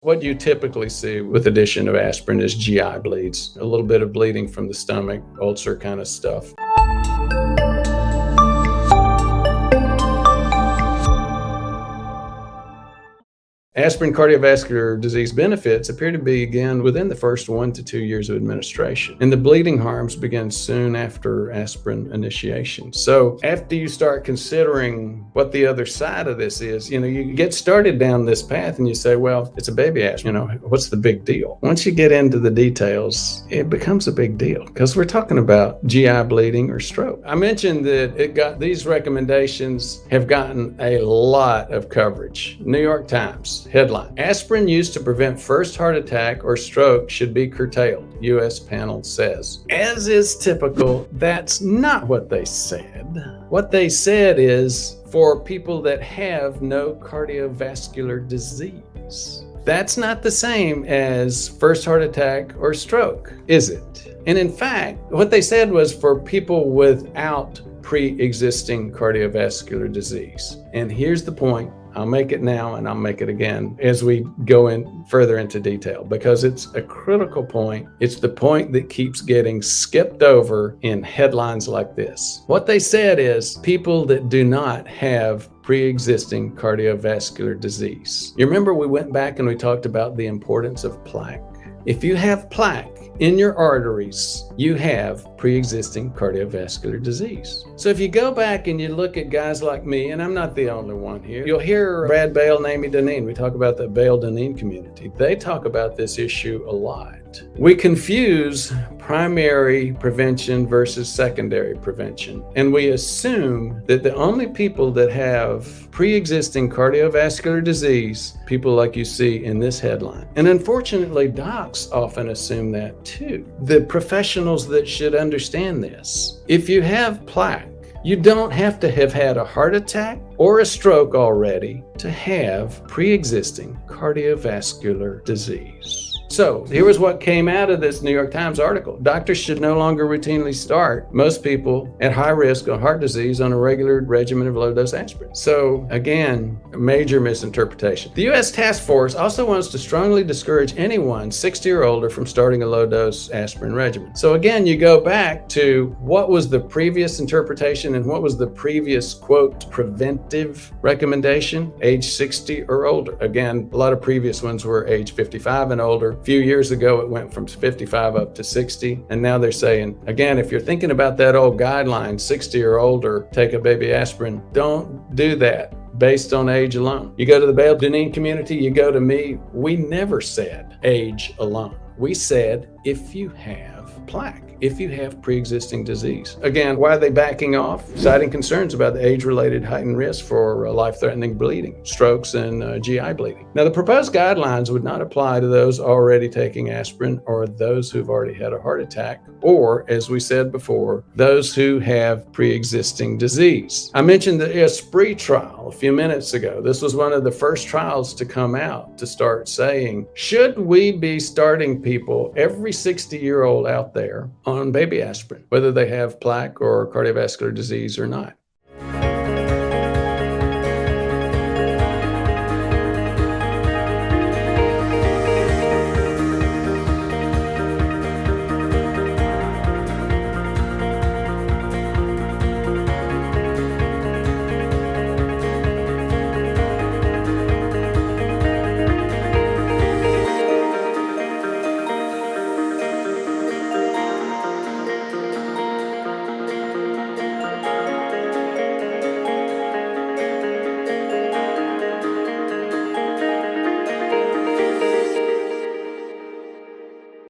What you typically see with addition of aspirin is GI bleeds, a little bit of bleeding from the stomach, ulcer kind of stuff. Aspirin cardiovascular disease benefits appear to begin within the first 1 to 2 years of administration, and the bleeding harms begin soon after aspirin initiation. So after you start considering what the other side of this is, you get started down this path and you say, well, it's a baby aspirin, what's the big deal? Once you get into the details, it becomes a big deal because we're talking about GI bleeding or stroke. I mentioned that these recommendations have gotten a lot of coverage. New York Times. Headline: Aspirin used to prevent first heart attack or stroke should be curtailed, U.S. panel says. As is typical, that's not what they said. What they said is for people that have no cardiovascular disease. That's not the same as first heart attack or stroke, is it? And in fact, what they said was for people without pre-existing cardiovascular disease. And here's the point. I'll make it now and I'll make it again as we go in further into detail because it's a critical point. It's the point that keeps getting skipped over in headlines like this. What they said is people that do not have pre-existing cardiovascular disease. You remember we went back and we talked about the importance of plaque. If you have plaque in your arteries, you have pre-existing cardiovascular disease. So if you go back and you look at guys like me, and I'm not the only one here, you'll hear Brad Bale and Amy Deneen. We talk about the Bale-Deneen community. They talk about this issue a lot. We confuse primary prevention versus secondary prevention, and we assume that the only people that have pre-existing cardiovascular disease, people like you see in this headline. And unfortunately, docs often assume that too. The professionals that should understand this. If you have plaque, you don't have to have had a heart attack or a stroke already to have pre-existing cardiovascular disease. So here was what came out of this New York Times article. Doctors should no longer routinely start most people at high risk of heart disease on a regular regimen of low-dose aspirin. So again, a major misinterpretation. The U.S. task force also wants to strongly discourage anyone 60 or older from starting a low-dose aspirin regimen. So again, you go back to what was the previous interpretation and what was the previous, quote, preventive recommendation, age 60 or older. Again, a lot of previous ones were age 55 and older. A few years ago, it went from 55 up to 60. And now they're saying, again, if you're thinking about that old guideline, 60 or older, take a baby aspirin, don't do that based on age alone. You go to the Bale-Deneen community, you go to me, we never said age alone. We said if you have plaque, if you have pre-existing disease. Again, why are they backing off? Citing concerns about the age-related heightened risk for life-threatening bleeding, strokes, and GI bleeding. Now, the proposed guidelines would not apply to those already taking aspirin or those who've already had a heart attack, or, as we said before, those who have pre-existing disease. I mentioned the Aspirin trial a few minutes ago. This was one of the first trials to come out to start saying, should we be starting people, every 60-year-old out there, on baby aspirin, whether they have plaque or cardiovascular disease or not?